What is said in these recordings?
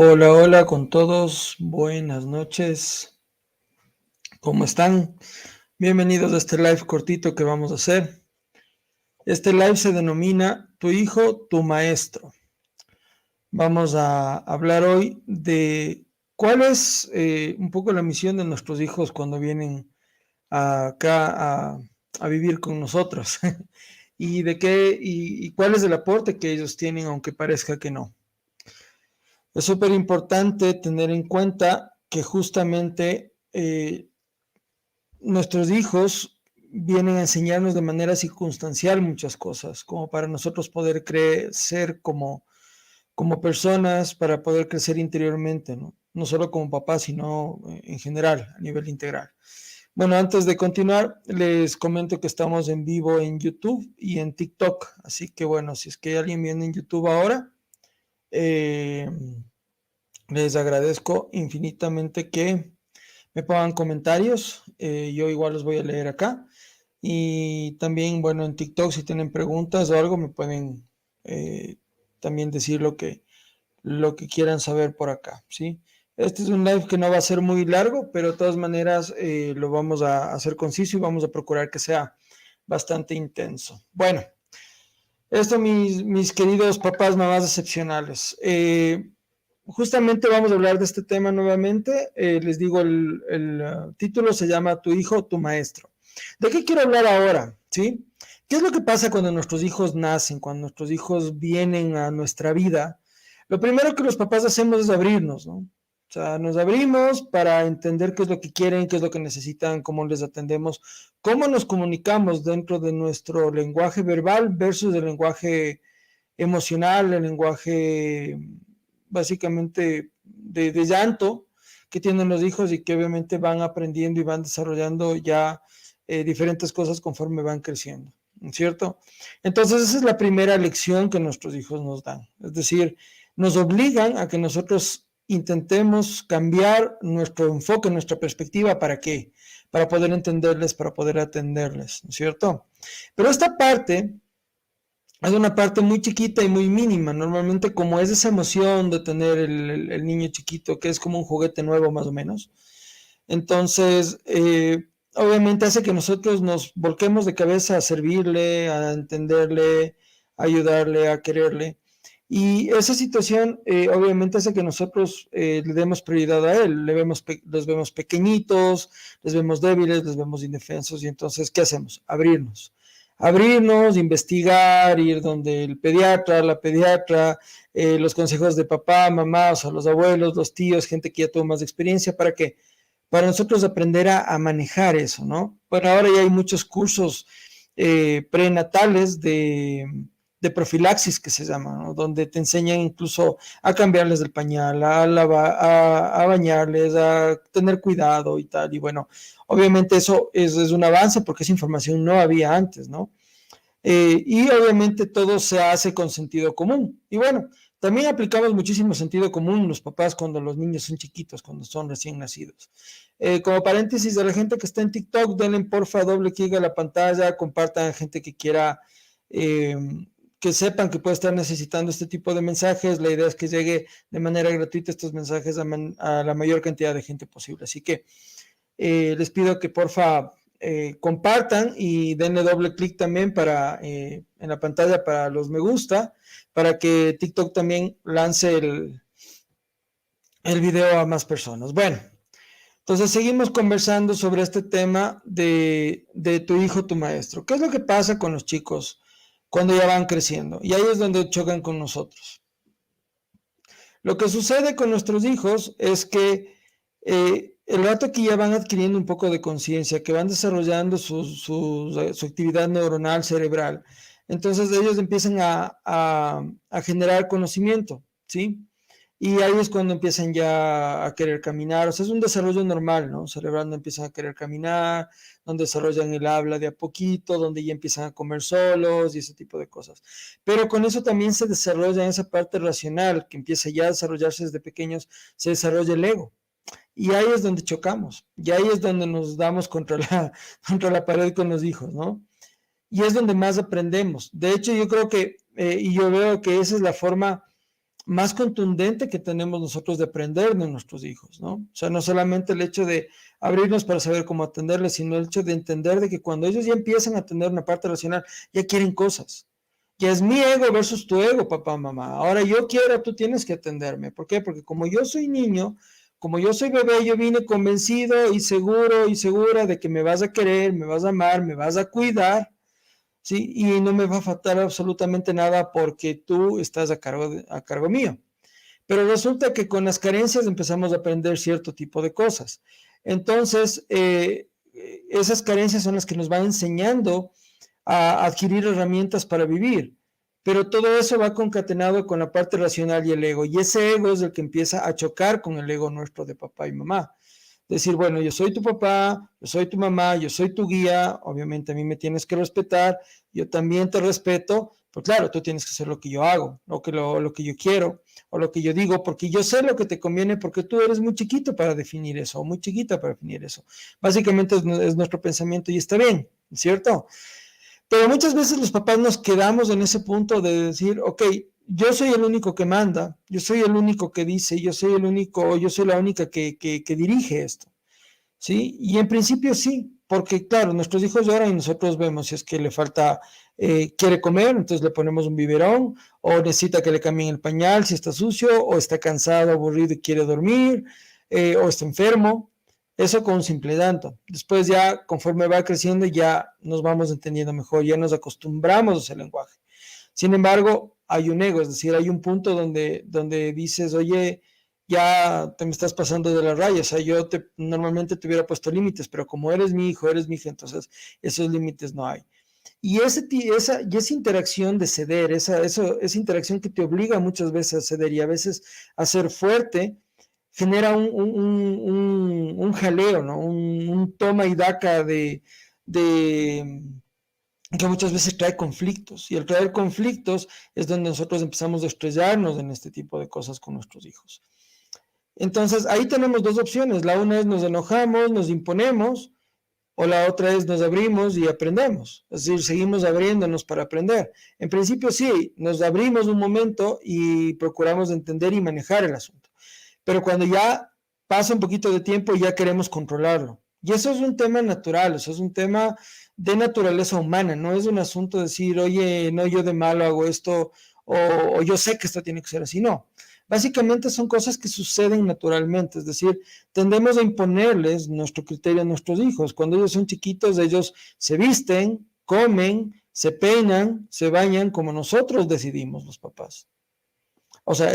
Hola, hola con todos, buenas noches, ¿cómo están? Bienvenidos a este live cortito que vamos a hacer. Este live se denomina Tu hijo, tu maestro. Vamos a hablar hoy de cuál es un poco la misión de nuestros hijos cuando vienen acá a vivir con nosotros y de qué y cuál es el aporte que ellos tienen, aunque parezca que no. Es súper importante tener en cuenta que justamente nuestros hijos vienen a enseñarnos de manera circunstancial muchas cosas, como para nosotros poder crecer como personas, para poder crecer interiormente, ¿no? No solo como papás, sino en general, a nivel integral. Bueno, antes de continuar, les comento que estamos en vivo en YouTube y en TikTok, así que bueno, si es que alguien viene en YouTube ahora, eh, les agradezco infinitamente que me pongan comentarios, yo igual los voy a leer acá. Y también, bueno, en TikTok si tienen preguntas o algo me pueden eh, también decir lo que quieran saber por acá, ¿sí? Este es un live que no va a ser muy largo, pero de todas maneras lo vamos a hacer conciso y vamos a procurar que sea bastante intenso. Bueno, esto mis queridos papás, mamás excepcionales. Justamente vamos a hablar de este tema nuevamente. Les digo, el título se llama Tu hijo, tu maestro. ¿De qué quiero hablar ahora? ¿Sí? ¿Qué es lo que pasa cuando nuestros hijos nacen, cuando nuestros hijos vienen a nuestra vida? Lo primero que los papás hacemos es abrirnos, ¿no? O sea, nos abrimos para entender qué es lo que quieren, qué es lo que necesitan, cómo les atendemos, cómo nos comunicamos dentro de nuestro lenguaje verbal versus el lenguaje emocional, el lenguaje básicamente de llanto que tienen los hijos y que obviamente van aprendiendo y van desarrollando ya diferentes cosas conforme van creciendo, ¿cierto? Entonces esa es la primera lección que nuestros hijos nos dan, es decir, nos obligan a que nosotros intentemos cambiar nuestro enfoque, nuestra perspectiva, ¿para qué? Para poder entenderles, para poder atenderles, ¿no es cierto? Pero esta parte es una parte muy chiquita y muy mínima. Normalmente como es esa emoción de tener el niño chiquito, que es como un juguete nuevo más o menos. Entonces, obviamente hace que nosotros nos volquemos de cabeza a servirle, a entenderle, a ayudarle, a quererle. Y esa situación obviamente hace que nosotros le demos prioridad a él. Les vemos pequeñitos, les vemos débiles, les vemos indefensos. Y entonces, ¿qué hacemos? Abrirnos, investigar, ir donde el pediatra, la pediatra, los consejos de papá, mamá, o sea, los abuelos, los tíos, gente que ya tuvo más experiencia, ¿para qué? Para nosotros aprender a manejar eso, ¿no? Bueno, ahora ya hay muchos cursos prenatales de profilaxis que se llaman, ¿no? Donde te enseñan incluso a cambiarles el pañal, a bañarles, a tener cuidado y tal. Y bueno, obviamente eso es un avance porque esa información no había antes, ¿no? Y obviamente todo se hace con sentido común. Y bueno, también aplicamos muchísimo sentido común los papás cuando los niños son chiquitos, cuando son recién nacidos. Como paréntesis, de la gente que está en TikTok, denle porfa doble clic a la pantalla, compartan a gente que quiera, eh, que sepan que puede estar necesitando este tipo de mensajes. La idea es que llegue de manera gratuita estos mensajes a la mayor cantidad de gente posible. Así que les pido que porfa compartan y denle doble clic también en la pantalla para los me gusta, para que TikTok también lance el video a más personas. Bueno, entonces seguimos conversando sobre este tema de tu hijo, tu maestro. ¿Qué es lo que pasa con los chicos cuando ya van creciendo? Y ahí es donde chocan con nosotros. Lo que sucede con nuestros hijos es que el rato que ya van adquiriendo un poco de conciencia, que van desarrollando su actividad neuronal cerebral, entonces ellos empiezan a generar conocimiento, ¿sí? Y ahí es cuando empiezan ya a querer caminar, o sea, es un desarrollo normal, ¿no? Celebrando empiezan a querer caminar, donde desarrollan el habla de a poquito, donde ya empiezan a comer solos y ese tipo de cosas. Pero con eso también se desarrolla en esa parte racional, que empieza ya a desarrollarse desde pequeños, se desarrolla el ego. Y ahí es donde chocamos, y ahí es donde nos damos contra contra la pared con los hijos, ¿no? Y es donde más aprendemos. De hecho, yo creo que, y yo veo que esa es la forma más contundente que tenemos nosotros de aprender de nuestros hijos, ¿no? O sea, no solamente el hecho de abrirnos para saber cómo atenderles, sino el hecho de entender de que cuando ellos ya empiezan a tener una parte racional, ya quieren cosas. Ya es mi ego versus tu ego, papá, mamá. Ahora yo quiero, tú tienes que atenderme. ¿Por qué? Porque como yo soy niño, como yo soy bebé, yo vine convencido y seguro y segura de que me vas a querer, me vas a amar, me vas a cuidar, ¿sí? Y no me va a faltar absolutamente nada porque tú estás a cargo mío. Pero resulta que con las carencias empezamos a aprender cierto tipo de cosas. Entonces, esas carencias son las que nos van enseñando a adquirir herramientas para vivir. Pero todo eso va concatenado con la parte racional y el ego. Y ese ego es el que empieza a chocar con el ego nuestro de papá y mamá. Decir, bueno, yo soy tu papá, yo soy tu mamá, yo soy tu guía, obviamente a mí me tienes que respetar, yo también te respeto, pues claro, tú tienes que hacer lo que yo hago, lo que yo quiero o lo que yo digo, porque yo sé lo que te conviene, porque tú eres muy chiquito para definir eso, o muy chiquita para definir eso. Básicamente es nuestro pensamiento y está bien, ¿cierto? Pero muchas veces los papás nos quedamos en ese punto de decir, ok, yo soy el único que manda, yo soy el único que dice, yo soy el único, yo soy la única que dirige esto, ¿sí? Y en principio sí, porque claro, nuestros hijos lloran y nosotros vemos si es que le falta, quiere comer, entonces le ponemos un biberón, o necesita que le cambien el pañal si está sucio, o está cansado, aburrido y quiere dormir, o está enfermo. Eso con un simple llanto. Después ya, conforme va creciendo, ya nos vamos entendiendo mejor, ya nos acostumbramos a ese lenguaje. Sin embargo, hay un ego, es decir, hay un punto donde dices, oye, ya te me estás pasando de la raya, o sea, normalmente te hubiera puesto límites, pero como eres mi hijo, eres mi hija, entonces esos límites no hay. Y esa interacción de ceder, esa interacción que te obliga muchas veces a ceder y a veces a ser fuerte, genera un jaleo, ¿no? Un toma y daca de que muchas veces trae conflictos. Y al traer conflictos es donde nosotros empezamos a estrellarnos en este tipo de cosas con nuestros hijos. Entonces, ahí tenemos dos opciones. La una es nos enojamos, nos imponemos, o la otra es nos abrimos y aprendemos. Es decir, seguimos abriéndonos para aprender. En principio, sí, nos abrimos un momento y procuramos entender y manejar el asunto. Pero cuando ya pasa un poquito de tiempo, ya queremos controlarlo. Y eso es un tema natural, eso es un tema de naturaleza humana, no es un asunto de decir, oye, no, yo de malo hago esto, o yo sé que esto tiene que ser así, no. Básicamente son cosas que suceden naturalmente, es decir, tendemos a imponerles nuestro criterio a nuestros hijos. Cuando ellos son chiquitos, ellos se visten, comen, se peinan, se bañan como nosotros decidimos los papás. O sea,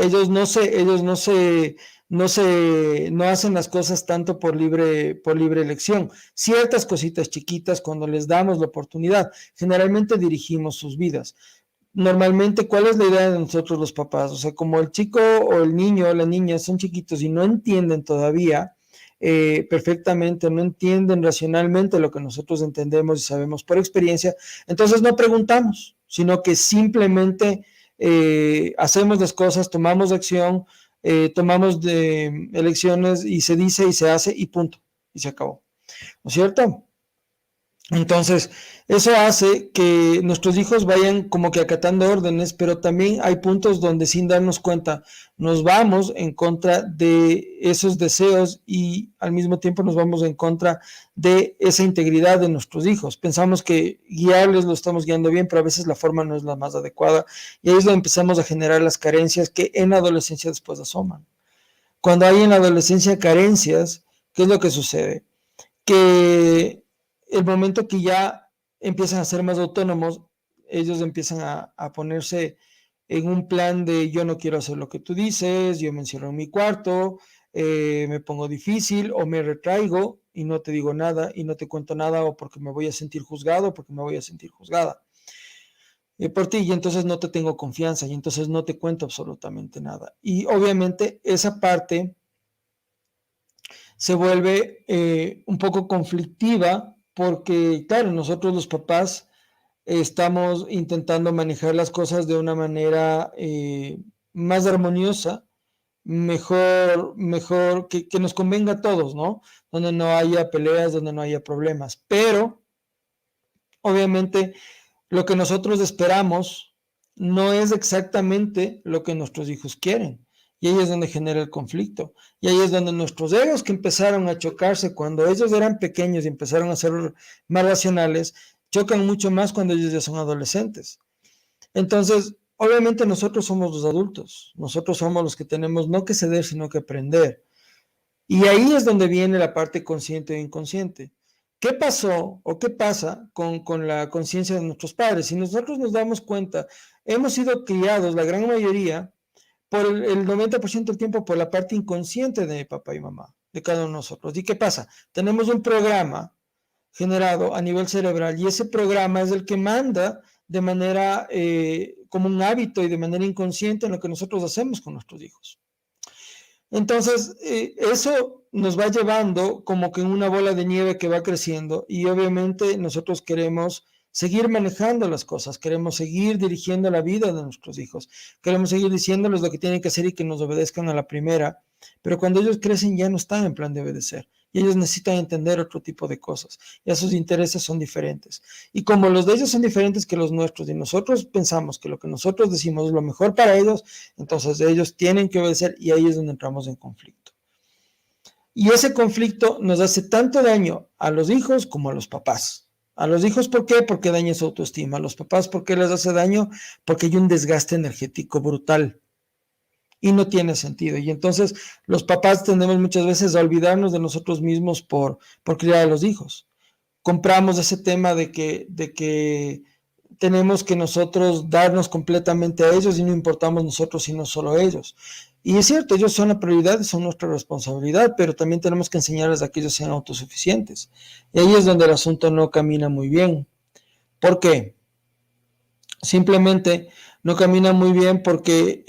no hacen las cosas tanto por libre elección. Ciertas cositas chiquitas, cuando les damos la oportunidad, generalmente dirigimos sus vidas. Normalmente, ¿cuál es la idea de nosotros los papás? O sea, como el chico o el niño o la niña son chiquitos y no entienden todavía perfectamente, no entienden racionalmente lo que nosotros entendemos y sabemos por experiencia, entonces no preguntamos, sino que simplemente hacemos las cosas, tomamos acción, tomamos de elecciones y se dice y se hace y punto, y se acabó, ¿no es cierto? Entonces, eso hace que nuestros hijos vayan como que acatando órdenes, pero también hay puntos donde sin darnos cuenta nos vamos en contra de esos deseos y al mismo tiempo nos vamos en contra de esa integridad de nuestros hijos. Pensamos que guiarles lo estamos guiando bien, pero a veces la forma no es la más adecuada y ahí es donde empezamos a generar las carencias que en la adolescencia después asoman. Cuando hay en la adolescencia carencias, ¿qué es lo que sucede? Que el momento que ya empiezan a ser más autónomos, ellos empiezan a ponerse en un plan de yo no quiero hacer lo que tú dices, yo me encierro en mi cuarto, me pongo difícil o me retraigo y no te digo nada y no te cuento nada o porque me voy a sentir juzgado o porque me voy a sentir juzgada. por ti, y entonces no te tengo confianza, y entonces no te cuento absolutamente nada. Y obviamente esa parte se vuelve un poco conflictiva porque, claro, nosotros los papás estamos intentando manejar las cosas de una manera más armoniosa, mejor que nos convenga a todos, ¿no? Donde no haya peleas, donde no haya problemas. Pero, obviamente, lo que nosotros esperamos no es exactamente lo que nuestros hijos quieren. Y ahí es donde genera el conflicto. Y ahí es donde nuestros egos que empezaron a chocarse cuando ellos eran pequeños y empezaron a ser más racionales, chocan mucho más cuando ellos ya son adolescentes. Entonces, obviamente nosotros somos los adultos, nosotros somos los que tenemos no que ceder, sino que aprender. Y ahí es donde viene la parte consciente e inconsciente. ¿Qué pasó o qué pasa con la conciencia de nuestros padres? Si nosotros nos damos cuenta, hemos sido criados, la gran mayoría, por el 90% del tiempo por la parte inconsciente de papá y mamá, de cada uno de nosotros. ¿Y qué pasa? Tenemos un programa generado a nivel cerebral y ese programa es el que manda de manera como un hábito y de manera inconsciente en lo que nosotros hacemos con nuestros hijos. Entonces, eso nos va llevando como que en una bola de nieve que va creciendo y obviamente nosotros queremos seguir manejando las cosas, queremos seguir dirigiendo la vida de nuestros hijos, queremos seguir diciéndoles lo que tienen que hacer y que nos obedezcan a la primera, pero cuando ellos crecen ya no están en plan de obedecer y ellos necesitan entender otro tipo de cosas, ya sus intereses son diferentes. Y como los de ellos son diferentes que los nuestros y nosotros pensamos que lo que nosotros decimos es lo mejor para ellos, entonces ellos tienen que obedecer y ahí es donde entramos en conflicto. Y ese conflicto nos hace tanto daño a los hijos como a los papás. A los hijos, ¿por qué? Porque daña su autoestima. A los papás, ¿por qué les hace daño? Porque hay un desgaste energético brutal y no tiene sentido. Y entonces los papás tendemos muchas veces a olvidarnos de nosotros mismos por criar a los hijos. Compramos ese tema de que tenemos que nosotros darnos completamente a ellos y no importamos nosotros sino solo ellos. Y es cierto, ellos son la prioridad y son nuestra responsabilidad, pero también tenemos que enseñarles a que ellos sean autosuficientes. Y ahí es donde el asunto no camina muy bien. ¿Por qué? Simplemente no camina muy bien porque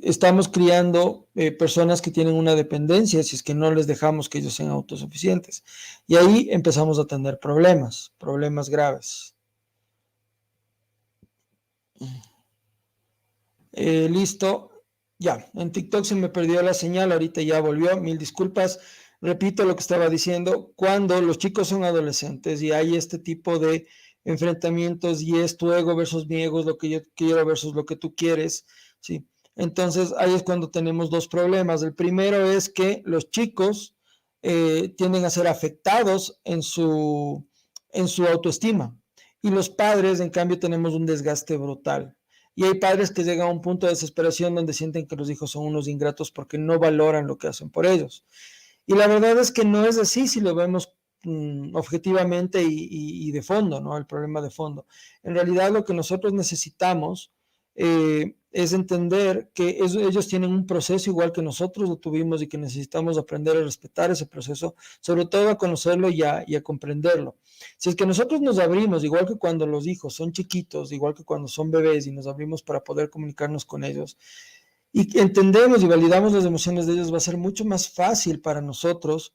estamos criando personas que tienen una dependencia si es que no les dejamos que ellos sean autosuficientes. Y ahí empezamos a tener problemas graves. Listo. Ya, en TikTok se me perdió la señal, ahorita ya volvió, mil disculpas. Repito lo que estaba diciendo, cuando los chicos son adolescentes y hay este tipo de enfrentamientos y es tu ego versus mi ego, es lo que yo quiero versus lo que tú quieres, ¿sí? Entonces ahí es cuando tenemos dos problemas. El primero es que los chicos tienden a ser afectados en su autoestima y los padres, en cambio, tenemos un desgaste brutal. Y hay padres que llegan a un punto de desesperación donde sienten que los hijos son unos ingratos porque no valoran lo que hacen por ellos. Y la verdad es que no es así si lo vemos objetivamente y de fondo, ¿no? El problema de fondo. En realidad lo que nosotros necesitamos es entender que ellos tienen un proceso igual que nosotros lo tuvimos y que necesitamos aprender a respetar ese proceso, sobre todo a conocerlo y a comprenderlo. Si es que nosotros nos abrimos, igual que cuando los hijos son chiquitos, igual que cuando son bebés y nos abrimos para poder comunicarnos con ellos, y entendemos y validamos las emociones de ellos, va a ser mucho más fácil para nosotros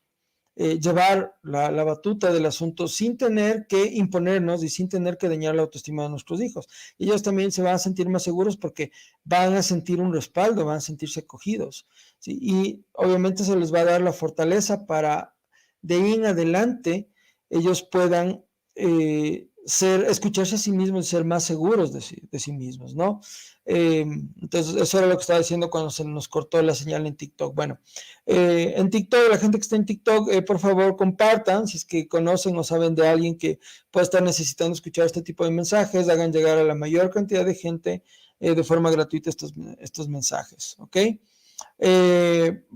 llevar la batuta del asunto sin tener que imponernos y sin tener que dañar la autoestima de nuestros hijos. Ellos también se van a sentir más seguros porque van a sentir un respaldo, van a sentirse acogidos, ¿sí? Y obviamente eso les va a dar la fortaleza para de ahí en adelante ellos puedan escucharse a sí mismos y ser más seguros de sí mismos, ¿no? Entonces, eso era lo que estaba diciendo cuando se nos cortó la señal en TikTok. Bueno, en TikTok, la gente que está en TikTok, por favor compartan, si es que conocen o saben de alguien que pueda estar necesitando escuchar este tipo de mensajes, hagan llegar a la mayor cantidad de gente de forma gratuita estos mensajes, ¿ok?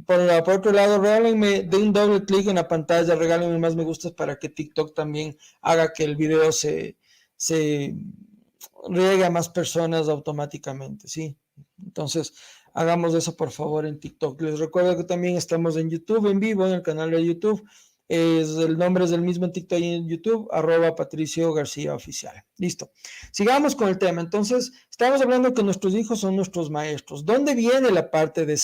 Por otro lado, regálenme, de un doble clic en la pantalla, regálenme más me gustas para que TikTok también haga que el video se riegue a más personas automáticamente, ¿sí? Entonces, hagamos eso por favor en TikTok. Les recuerdo que también estamos en YouTube en vivo, en el canal de YouTube. El nombre es el mismo en TikTok y en YouTube, @Patricio García Oficial. Listo. Sigamos con el tema. Entonces, estamos hablando que nuestros hijos son nuestros maestros. ¿Dónde viene la parte de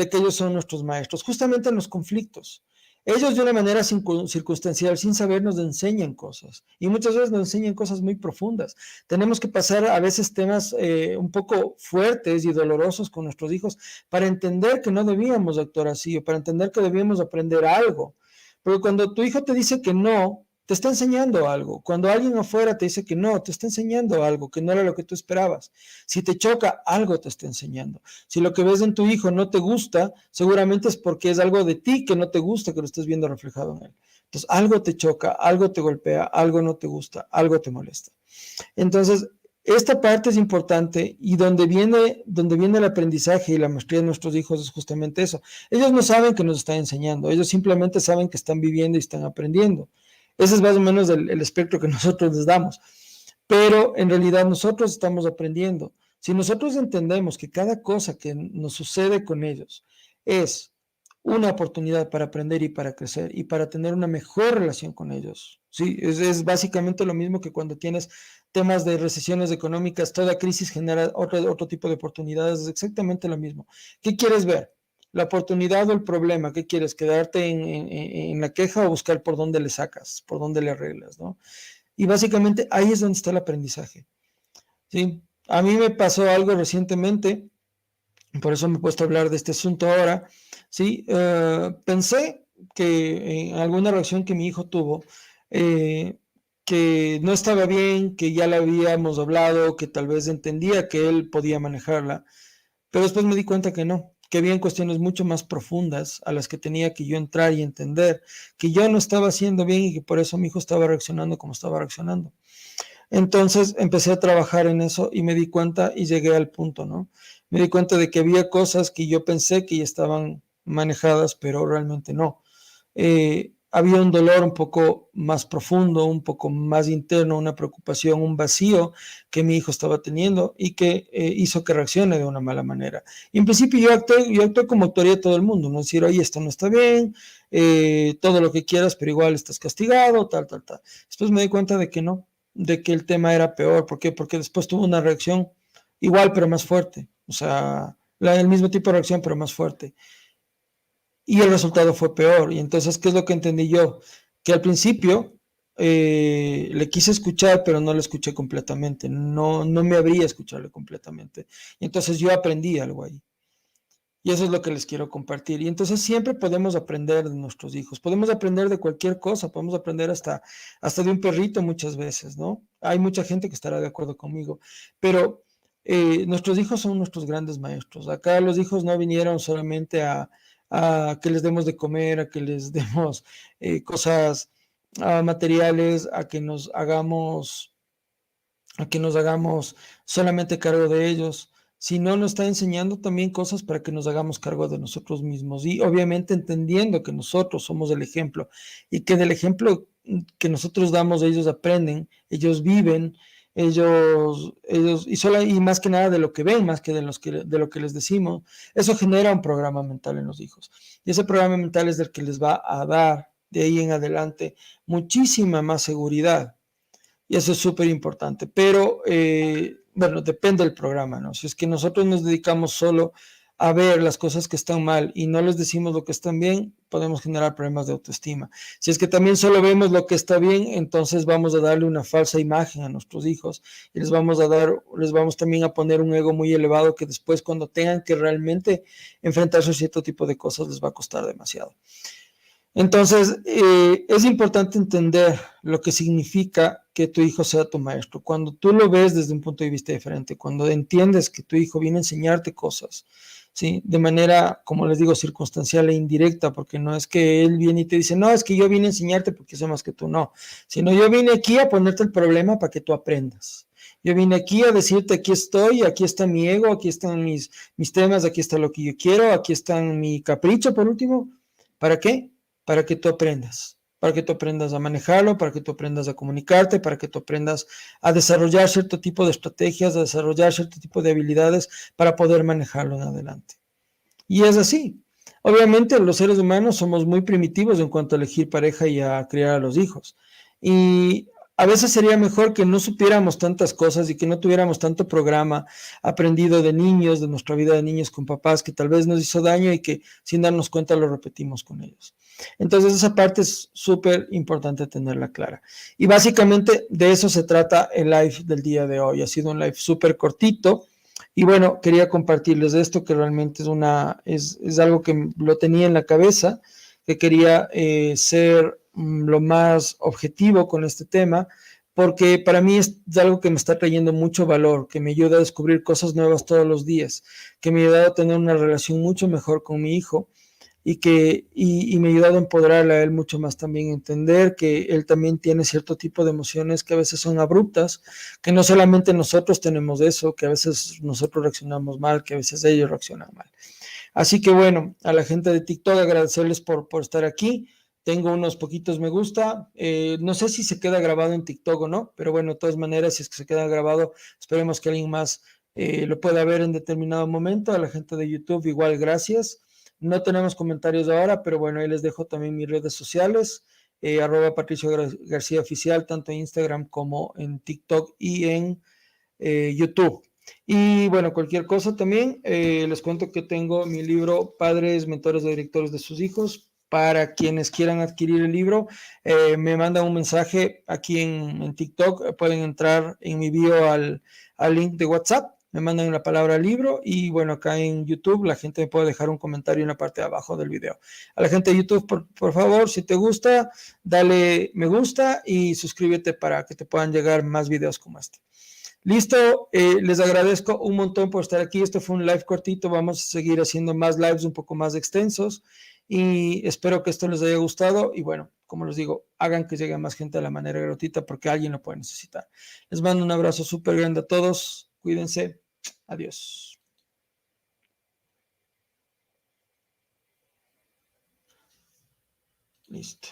que ellos son nuestros maestros? Justamente en los conflictos. Ellos de una manera circunstancial, sin saber, nos enseñan cosas. Y muchas veces nos enseñan cosas muy profundas. Tenemos que pasar a veces temas un poco fuertes y dolorosos con nuestros hijos para entender que no debíamos actuar así, o para entender que debíamos aprender algo. Porque cuando tu hijo te dice que no, te está enseñando algo. Cuando alguien afuera te dice que no, te está enseñando algo, que no era lo que tú esperabas. Si te choca, algo te está enseñando. Si lo que ves en tu hijo no te gusta, seguramente es porque es algo de ti que no te gusta, que lo estés viendo reflejado en él. Entonces, algo te choca, algo te golpea, algo no te gusta, algo te molesta. Entonces, esta parte es importante, y donde viene el aprendizaje y la maestría de nuestros hijos es justamente eso. Ellos no saben que nos están enseñando, ellos simplemente saben que están viviendo y están aprendiendo. Ese es más o menos el espectro que nosotros les damos. Pero en realidad nosotros estamos aprendiendo. Si nosotros entendemos que cada cosa que nos sucede con ellos es una oportunidad para aprender y para crecer y para tener una mejor relación con ellos, ¿sí? Es básicamente lo mismo que cuando tienes temas de recesiones económicas, toda crisis genera otro tipo de oportunidades, es exactamente lo mismo. ¿Qué quieres ver? ¿La oportunidad o el problema? ¿Qué quieres? ¿Quedarte en la queja o buscar por dónde le sacas, por dónde le arreglas, ¿no? Y básicamente ahí es donde está el aprendizaje, ¿sí? A mí me pasó algo recientemente, por eso me he puesto a hablar de este asunto ahora, ¿sí? Pensé que en alguna reacción que mi hijo tuvo, eh, que no estaba bien, que ya la habíamos hablado, que tal vez entendía que él podía manejarla, pero después me di cuenta que había cuestiones mucho más profundas a las que tenía que yo entrar y entender, que yo no estaba haciendo bien y que por eso mi hijo estaba reaccionando como estaba reaccionando. Entonces empecé a trabajar en eso y me di cuenta y llegué al punto, ¿no? Me di cuenta de que había cosas que yo pensé que ya estaban manejadas, pero realmente no. Había un dolor un poco más profundo, un poco más interno, una preocupación, un vacío que mi hijo estaba teniendo y que hizo que reaccione de una mala manera. Y en principio yo actué como actuaría todo el mundo, no decir, oye, esto no está bien, todo lo que quieras, pero igual estás castigado, tal, tal, tal. Después me di cuenta de que no, de que el tema era peor. ¿Por qué? Porque después tuvo una reacción igual, pero más fuerte. O sea, el mismo tipo de reacción, pero más fuerte. Y el resultado fue peor. Y entonces, ¿qué es lo que entendí yo? Que al principio le quise escuchar, pero no lo escuché completamente. No, no me abría a escucharle completamente. Y entonces yo aprendí algo ahí. Y eso es lo que les quiero compartir. Y entonces siempre podemos aprender de nuestros hijos, podemos aprender de cualquier cosa, podemos aprender hasta de un perrito muchas veces, ¿no? Hay mucha gente que estará de acuerdo conmigo, pero nuestros hijos son nuestros grandes maestros. Acá los hijos no vinieron solamente a que les demos de comer, a que les demos cosas materiales, a que nos hagamos solamente cargo de ellos, sino nos está enseñando también cosas para que nos hagamos cargo de nosotros mismos y obviamente entendiendo que nosotros somos el ejemplo y que del ejemplo que nosotros damos ellos aprenden, ellos viven, ellos y más que nada de lo que ven, más que de lo que les decimos, eso genera un programa mental en los hijos y ese programa mental es el que les va a dar de ahí en adelante muchísima más seguridad. Y eso es súper importante, pero bueno, depende del programa, ¿no? Si es que nosotros nos dedicamos solo a ver las cosas que están mal y no les decimos lo que están bien, podemos generar problemas de autoestima. Si es que también solo vemos lo que está bien, entonces vamos a darle una falsa imagen a nuestros hijos y les vamos también a poner un ego muy elevado que después cuando tengan que realmente enfrentarse a cierto tipo de cosas les va a costar demasiado. Entonces, es importante entender lo que significa que tu hijo sea tu maestro. Cuando tú lo ves desde un punto de vista diferente, cuando entiendes que tu hijo viene a enseñarte cosas, ¿sí? De manera, como les digo, circunstancial e indirecta, porque no es que él viene y te dice, no, es que yo vine a enseñarte porque sé más que tú, no, sino yo vine aquí a ponerte el problema para que tú aprendas. Yo vine aquí a decirte, aquí estoy, aquí está mi ego, aquí están mis temas, aquí está lo que yo quiero, aquí está mi capricho, por último. ¿Para qué? Para que tú aprendas a manejarlo, para que tú aprendas a comunicarte, para que tú aprendas a desarrollar cierto tipo de estrategias, a desarrollar cierto tipo de habilidades para poder manejarlo en adelante. Y es así. Obviamente los seres humanos somos muy primitivos en cuanto a elegir pareja y a criar a los hijos. Y a veces sería mejor que no supiéramos tantas cosas y que no tuviéramos tanto programa aprendido de niños, de nuestra vida de niños con papás, que tal vez nos hizo daño y que sin darnos cuenta lo repetimos con ellos. Entonces esa parte es súper importante tenerla clara. Y básicamente de eso se trata el live del día de hoy. Ha sido un live súper cortito. Y bueno, quería compartirles esto que realmente es algo que lo tenía en la cabeza, que quería ser lo más objetivo con este tema, porque para mí es algo que me está trayendo mucho valor, que me ayuda a descubrir cosas nuevas todos los días, que me ayuda a tener una relación mucho mejor con mi hijo y me ha ayudado a empoderarle a él mucho más también, entender que él también tiene cierto tipo de emociones que a veces son abruptas, que no solamente nosotros tenemos eso, que a veces nosotros reaccionamos mal, que a veces ellos reaccionan mal. Así que bueno, a la gente de TikTok agradecerles por estar aquí. Tengo unos poquitos me gusta. No sé si se queda grabado en TikTok o no, pero bueno, de todas maneras, si es que se queda grabado, esperemos que alguien más lo pueda ver en determinado momento. A la gente de YouTube, igual, gracias. No tenemos comentarios ahora, pero bueno, ahí les dejo también mis redes sociales, arroba Patricio García Oficial, tanto en Instagram como en TikTok y en YouTube. Y bueno, cualquier cosa también, les cuento que tengo mi libro Padres, Mentores de Directores de sus Hijos. Para quienes quieran adquirir el libro, me mandan un mensaje aquí en TikTok, pueden entrar en mi bio al link de WhatsApp, me mandan una palabra libro y bueno, acá en YouTube la gente me puede dejar un comentario en la parte de abajo del video. A la gente de YouTube, por favor, si te gusta, dale me gusta y suscríbete para que te puedan llegar más videos como este. Listo, les agradezco un montón por estar aquí. Este fue un live cortito. Vamos a seguir haciendo más lives un poco más extensos y espero que esto les haya gustado. Y bueno, como les digo, hagan que llegue más gente de la manera gratuita porque alguien lo puede necesitar. Les mando un abrazo súper grande a todos. Cuídense. Adiós. Listo.